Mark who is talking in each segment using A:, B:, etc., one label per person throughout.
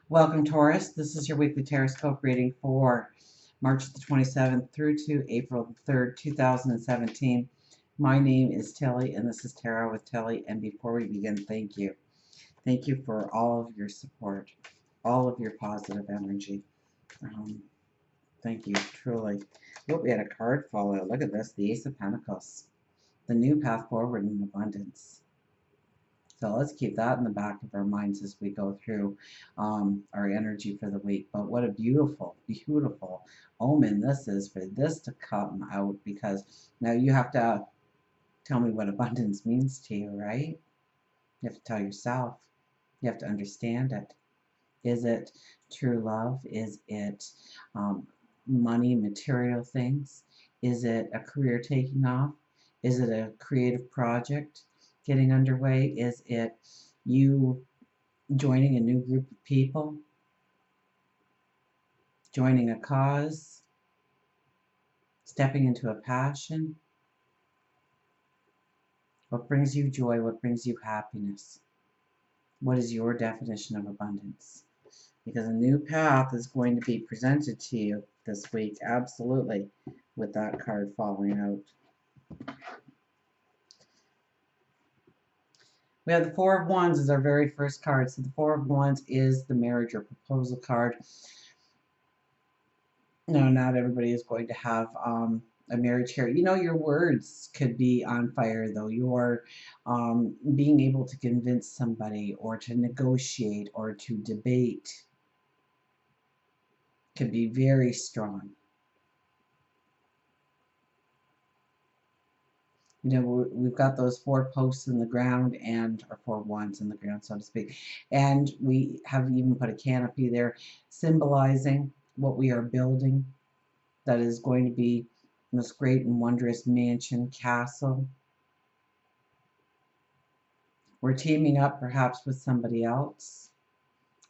A: Welcome, Taurus. This is your weekly Tauroscope reading for March the 27th through to April the 3rd, 2017. My name is Tilly, and this is Tarot with Tilly. And before we begin, thank you. Thank you for all of your support, all of your positive energy. Thank you, truly. Look, we had a card fall out. Look at this, the Ace of Pentacles. The new path forward in abundance. So let's keep that in the back of our minds as we go through our energy for the week. But what a beautiful, beautiful omen this is for this to come out, because now you have to tell me what abundance means to you, right? You have to tell yourself. You have to understand it. Is it true love? Is it money, material things? Is it a career taking off? Is it a creative project getting underway? Is it you joining a new group of people? Joining a cause? Stepping into a passion? What brings you joy? What brings you happiness? What is your definition of abundance? Because a new path is going to be presented to you this week, absolutely, with that card falling out. We have the Four of Wands as our very first card. So the Four of Wands is the marriage or proposal card. No, not everybody is going to have a marriage here. You know, your words could be on fire, though. You're being able to convince somebody or to negotiate or to debate could be very strong. You know, we've got those four posts in the ground or four wands in the ground, so to speak. And we have even put a canopy there symbolizing what we are building that is going to be this great and wondrous mansion, castle. We're teaming up perhaps with somebody else,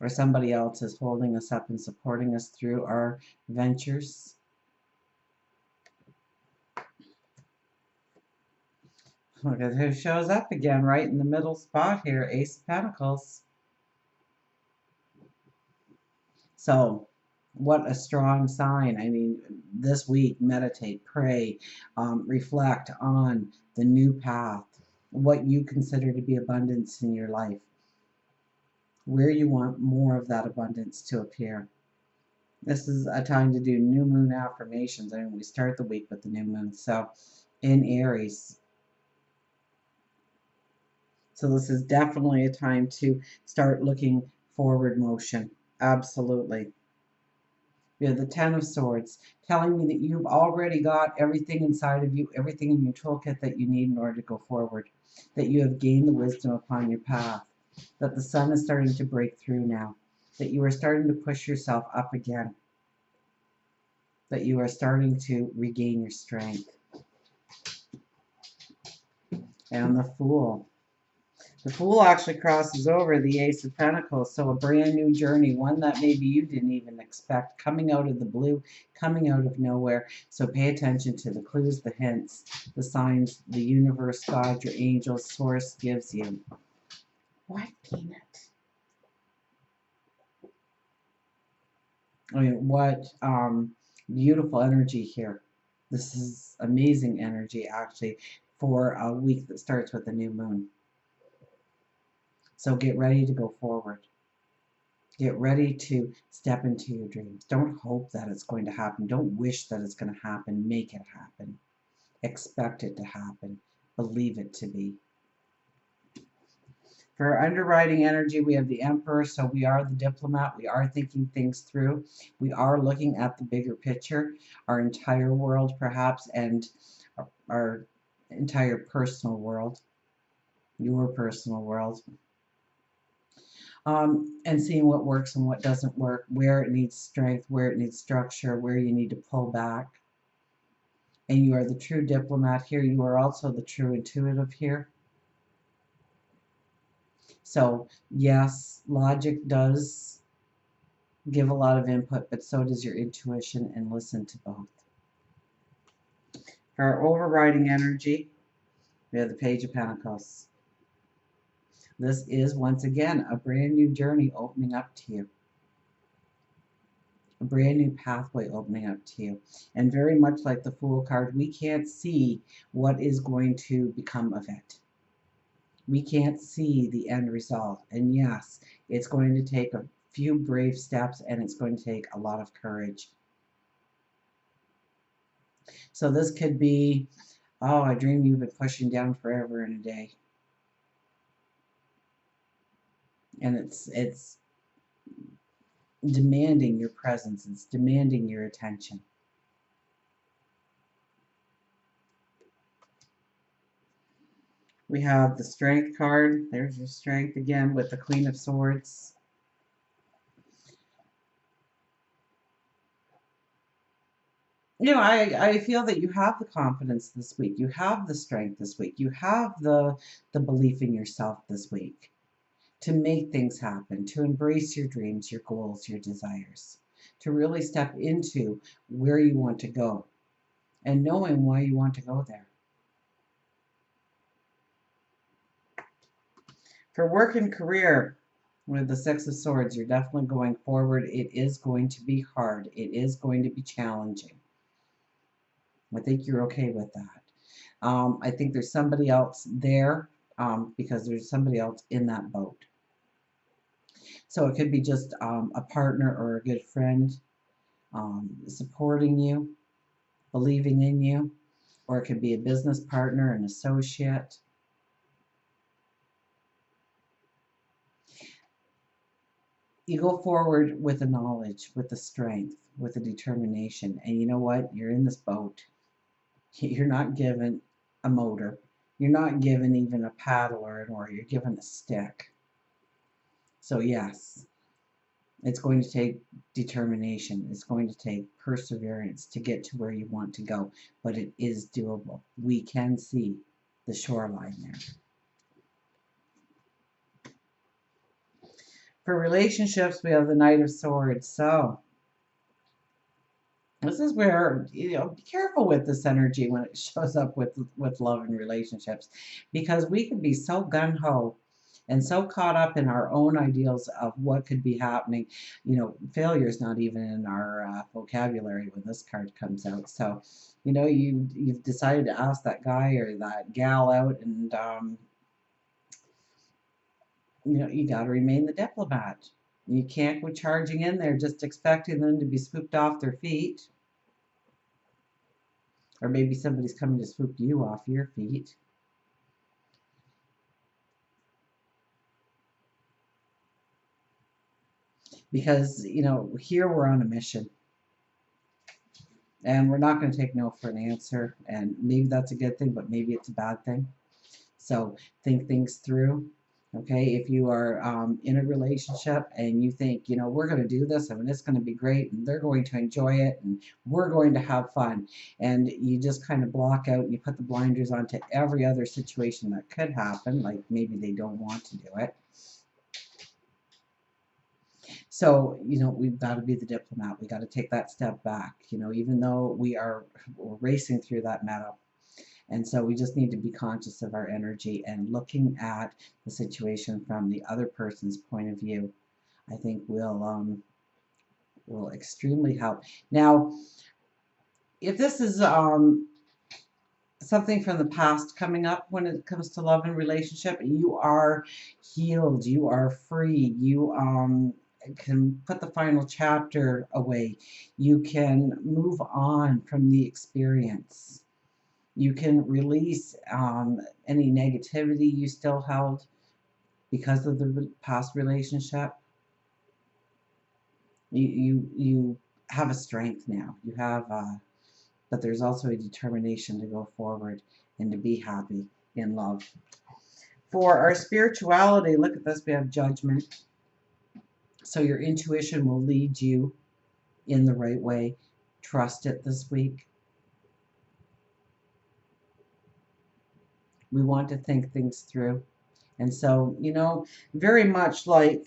A: or somebody else is holding us up and supporting us through our ventures. Look at who shows up again, right in the middle spot here, Ace of Pentacles. So, what a strong sign. I mean, this week, meditate, pray, reflect on the new path, what you consider to be abundance in your life, where you want more of that abundance to appear. This is a time to do new moon affirmations. I mean, we start the week with the new moon. So, in Aries. So this is definitely a time to start looking forward motion. Absolutely. We have the Ten of Swords, telling me that you've already got everything inside of you, everything in your toolkit that you need in order to go forward, that you have gained the wisdom upon your path, that the sun is starting to break through now, that you are starting to push yourself up again, that you are starting to regain your strength. And the Fool. The Fool actually crosses over the Ace of Pentacles, so a brand new journey, one that maybe you didn't even expect, coming out of the blue, coming out of nowhere. So pay attention to the clues, the hints, the signs the universe, God, your angels, source gives you. What, Peanut? I mean, what beautiful energy here. This is amazing energy, actually, for a week that starts with a new moon. So get ready to go forward. Get ready to step into your dreams. Don't hope that it's going to happen. Don't wish that it's going to happen. Make it happen. Expect it to happen. Believe it to be. For our underwriting energy, we have the Emperor, so we are the diplomat. We are thinking things through. We are looking at the bigger picture, our entire world perhaps, and our entire personal world, your personal world. And seeing what works and what doesn't work, where it needs strength, where it needs structure, where you need to pull back. And you are the true diplomat here. You are also the true intuitive here. So, yes, logic does give a lot of input, but so does your intuition, and listen to both. For our overriding energy, we have the Page of Pentacles. This is, once again, a brand new journey opening up to you. a brand new pathway opening up to you. And very much like the Fool card, we can't see what is going to become of it. We can't see the end result. And yes, it's going to take a few brave steps, and it's going to take a lot of courage. So this could be, oh, I dream you've been pushing down forever in a day. And it's demanding your presence. It's demanding your attention. We have the Strength card. There's your Strength again with the Queen of Swords. You know, I feel that you have the confidence this week. You have the strength this week. You have the belief in yourself this week to make things happen, to embrace your dreams, your goals, your desires, to really step into where you want to go and knowing why you want to go there. For work and career, with the Six of Swords, you're definitely going forward. It is going to be hard. It is going to be challenging. I think you're okay with that. I think there's somebody else there because there's somebody else in that boat. So it could be just a partner or a good friend supporting you, believing in you, or it could be a business partner, an associate. You go forward with the knowledge, with the strength, with the determination. And you know what? You're in this boat. You're not given a motor. You're not given even a paddle or an oar. You're given a stick. So yes, it's going to take determination. It's going to take perseverance to get to where you want to go. But it is doable. We can see the shoreline there. For relationships, we have the Knight of Swords. So this is where, be careful with this energy when it shows up with love and relationships, because we can be so gung-ho and so caught up in our own ideals of what could be happening. Failure is not even in our vocabulary when this card comes out. So, you've decided to ask that guy or that gal out, and you got to remain the diplomat. You can't go charging in there just expecting them to be swooped off their feet. Or maybe somebody's coming to swoop you off your feet. Because, here we're on a mission. And we're not going to take no for an answer. And maybe that's a good thing, but maybe it's a bad thing. So think things through. Okay, if you are in a relationship and you think, we're going to do this and it's going to be great and they're going to enjoy it and we're going to have fun, and you just kind of block out and you put the blinders on to every other situation that could happen, like maybe they don't want to do it. So, we've got to be the diplomat. We got to take that step back, even though we're racing through that meadow. And so we just need to be conscious of our energy and looking at the situation from the other person's point of view. I think will extremely help. Now, if this is something from the past coming up when it comes to love and relationship, you are healed, you are free, you can put the final chapter away, you can move on from the experience. You can release any negativity you still held because of the past relationship. You have a strength now. You have, but there's also a determination to go forward and to be happy in love. For our spirituality, look at this. We have Judgment. So your intuition will lead you in the right way. Trust it this week. We want to think things through. And so, very much like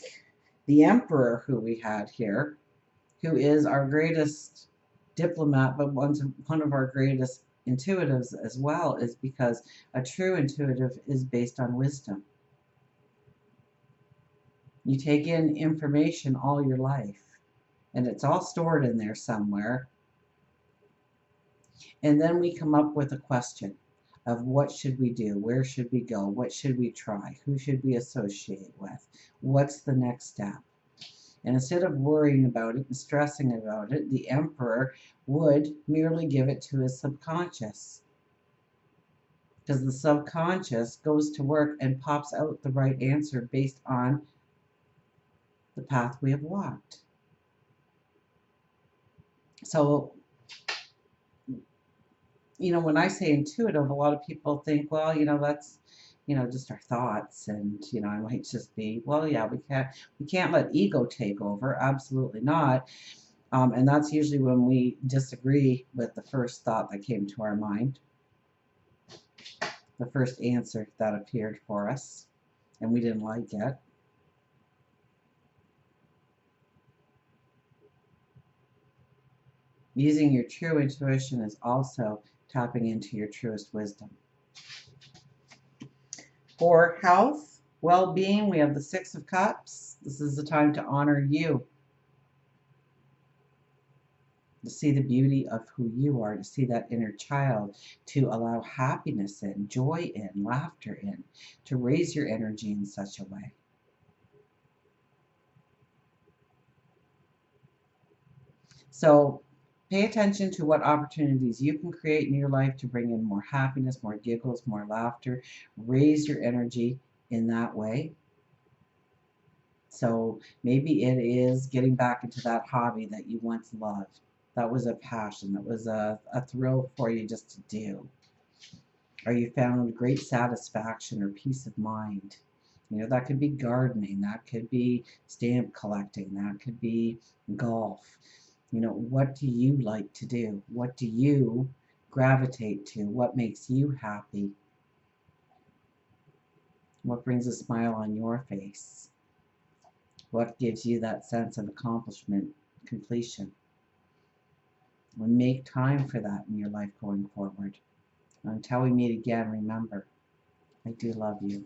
A: the Emperor who we had here, who is our greatest diplomat, but one of our greatest intuitives as well, is because a true intuitive is based on wisdom. You take in information all your life, and it's all stored in there somewhere. And then we come up with a question of what should we do? Where should we go? What should we try? Who should we associate with? What's the next step? And instead of worrying about it and stressing about it, the emperor would merely give it to his subconscious. Because the subconscious goes to work and pops out the right answer based on the path we have walked. So, when I say intuitive, a lot of people think, well, that's, just our thoughts. And, I might just be, well, yeah, we can't let ego take over. Absolutely not. And that's usually when we disagree with the first thought that came to our mind, the first answer that appeared for us, and we didn't like it. Using your true intuition is also tapping into your truest wisdom. For health, well-being, we have the Six of Cups. This is the time to honor you, to see the beauty of who you are, to see that inner child, to allow happiness in, joy in, laughter in, to raise your energy in such a way. So pay attention to what opportunities you can create in your life to bring in more happiness, more giggles, more laughter. Raise your energy in that way. So maybe it is getting back into that hobby that you once loved. That was a passion. That was a thrill for you just to do. Or you found great satisfaction or peace of mind. That could be gardening. That could be stamp collecting. That could be golf. What do you like to do? What do you gravitate to? What makes you happy? What brings a smile on your face? What gives you that sense of accomplishment, completion? And make time for that in your life going forward. Until we meet again, remember, I do love you.